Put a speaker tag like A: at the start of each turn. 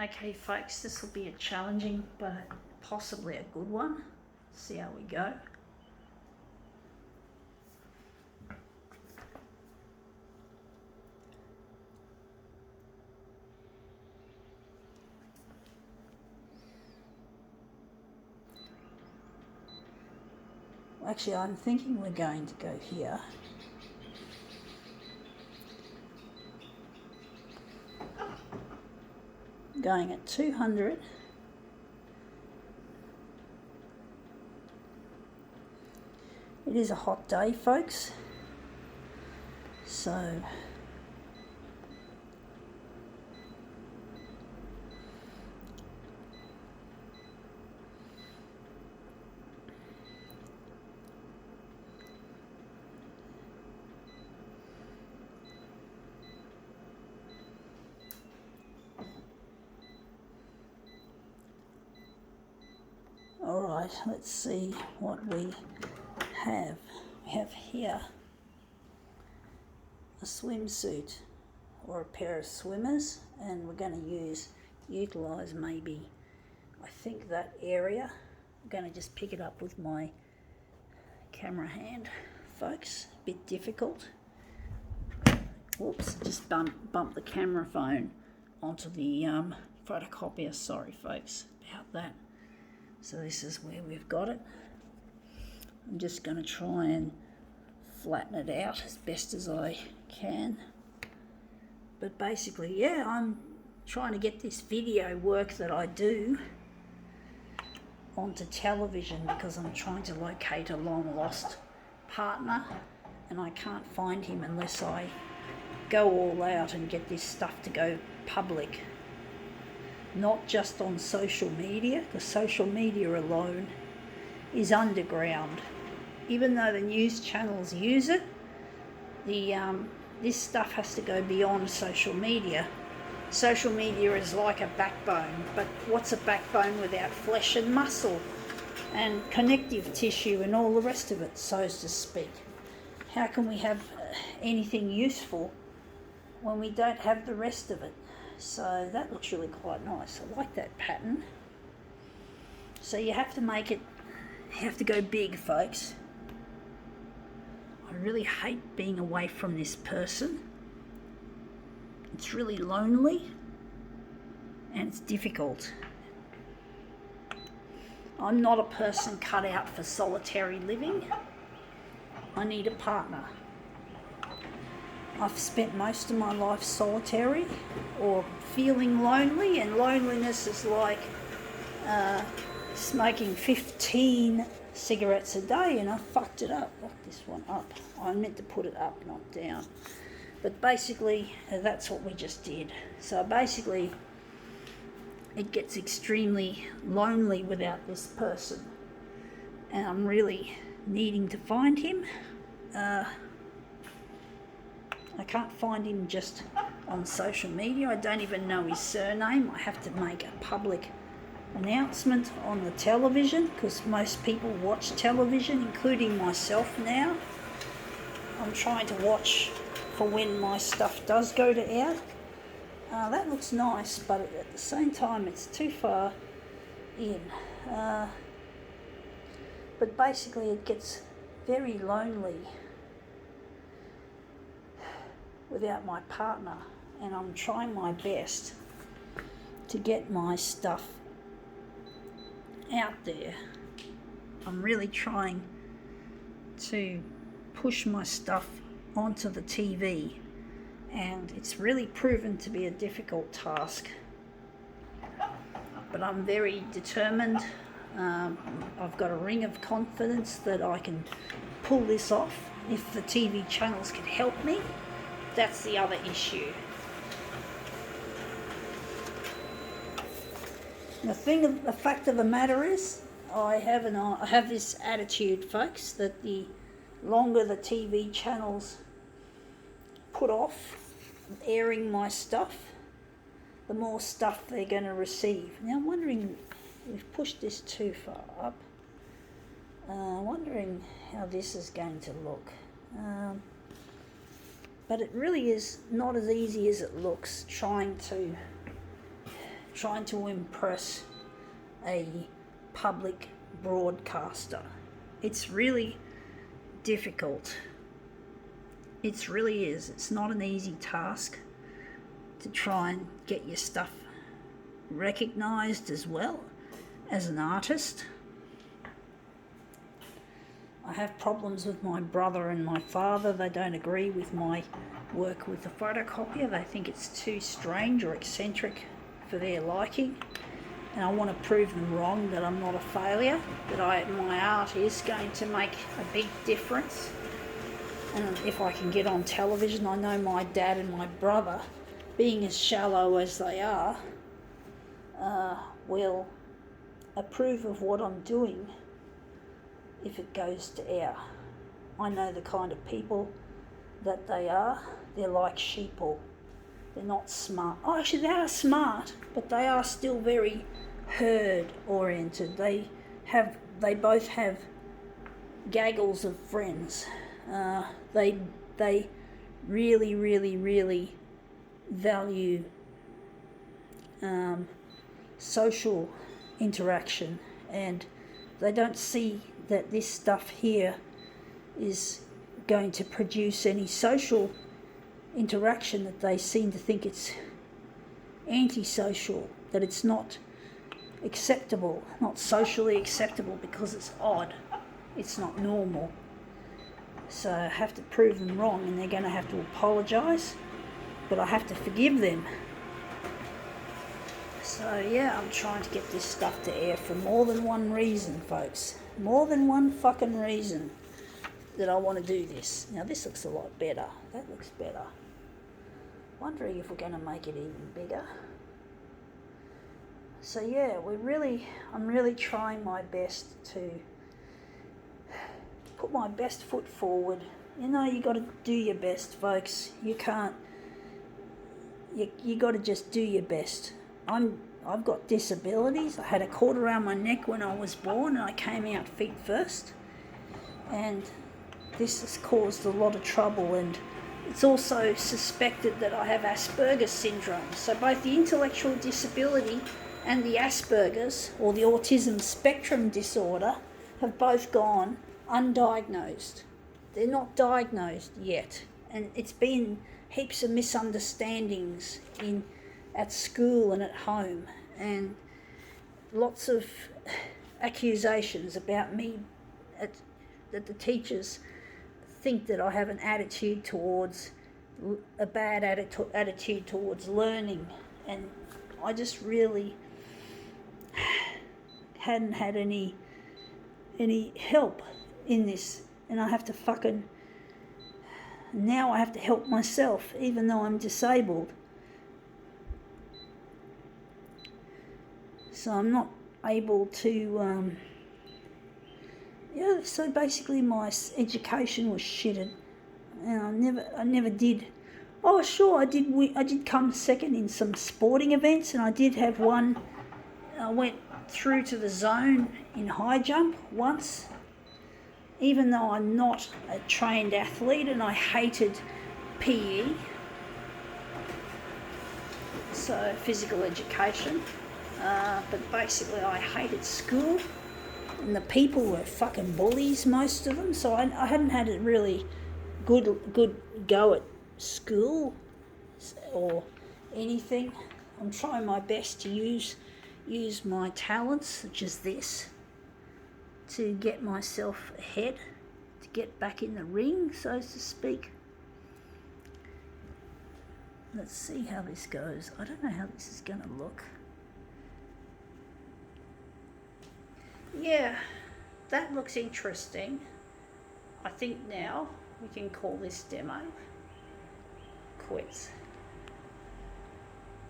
A: Okay folks, this will be a challenging but possibly a good one. See how we go. Actually, I'm thinking we're going to go here. Going at 200. It is a hot day, folks. So all right, let's see what we have. We have here a swimsuit or a pair of swimmers, and we're going to utilize maybe, I think, that area. I'm going to just pick it up with my camera hand, folks. A bit difficult. Whoops, just bumped the camera phone onto the photocopier. Sorry folks about that. So this is where we've got it. I'm just going to try and flatten it out as best as I can. But basically, yeah, I'm trying to get this video work that I do onto television because I'm trying to locate a long lost partner, and I can't find him unless I go all out and get this stuff to go public. Not just on social media, because social media alone is underground. Even though the news channels use it, this stuff has to go beyond social media. Social media is like a backbone, but what's a backbone without flesh and muscle and connective tissue and all the rest of it, so to speak? How can we have anything useful when we don't have the rest of it? So that looks really quite nice. I like that pattern. So you have to make it, you have to go big, folks. I really hate being away from this person. It's really lonely and it's difficult. I'm not a person cut out for solitary living. I need a partner. I've spent most of my life solitary or feeling lonely, and loneliness is like smoking 15 cigarettes a day, and I fucked it up. Lock this one up. I meant to put it up, not down. But basically, that's what we just did. So basically, it gets extremely lonely without this person, and I'm really needing to find him. I can't find him just on social media. I don't even know his surname. I have to make a public announcement on the television because most people watch television, including myself now. I'm trying to watch for when my stuff does go to air. That looks nice, but at the same time it's too far in. But basically it gets very lonely without my partner, and I'm trying my best to get my stuff out there. I'm really trying to push my stuff onto the TV, and it's really proven to be a difficult task, but I'm very determined. I've got a ring of confidence that I can pull this off. If the TV channels can help me, that's the other issue. The fact of the matter is, I have this attitude, folks, that the longer the TV channels put off airing my stuff, the more stuff they're going to receive. Now I'm wondering, we've pushed this too far up. Wondering how this is going to look. But it really is not as easy as it looks, trying to trying to impress a public broadcaster. It's really difficult. It really is. It's not an easy task to try and get your stuff recognised as well as an artist. I have problems with my brother and my father. They don't agree with my work with the photocopier. They think it's too strange or eccentric for their liking. And I want to prove them wrong, that I'm not a failure, that my art is going to make a big difference. And if I can get on television, I know my dad and my brother, being as shallow as they are, will approve of what I'm doing if it goes to air. I know the kind of people that they are. They're like sheeple. They're not smart. Oh, actually, they are smart, but they are still very herd-oriented. They both have gaggles of friends. They really, really, really value social interaction, and they don't see that this stuff here is going to produce any social interaction, that they seem to think it's antisocial, that it's not acceptable, not socially acceptable because it's odd, it's not normal. So I have to prove them wrong, and they're going to have to apologise, but I have to forgive them. So yeah, I'm trying to get this stuff to air for more than one reason, folks. More than one fucking reason that I want to do this. Now this looks a lot better. That looks better. Wondering if we're going to make it even bigger. So yeah, I'm really trying my best to put my best foot forward. You know, you got to do your best, folks. You can't. You got to just do your best. I've got disabilities. I had a cord around my neck when I was born, and I came out feet first. And this has caused a lot of trouble, and it's also suspected that I have Asperger's syndrome. So both the intellectual disability and the Asperger's, or the autism spectrum disorder, have both gone undiagnosed. They're not diagnosed yet, and it's been heaps of misunderstandings at school and at home, and lots of accusations about me that the teachers think that I have an attitude towards a bad attitude towards learning, and I just really hadn't had any help in this, and I have to now I have to help myself, even though I'm disabled. So I'm not able to, so basically my education was shitted, and I never did. Oh sure, I did come second in some sporting events, and I did have one. I went through to the zone in high jump once, even though I'm not a trained athlete and I hated PE, so physical education. But basically I hated school, and the people were fucking bullies, most of them, so I hadn't had a really good go at school or anything. I'm trying my best to use my talents, such as this, to get myself ahead, to get back in the ring, so to speak. Let's see how this goes. I don't know how this is going to look. Yeah, that looks interesting. I think now we can call this demo quits.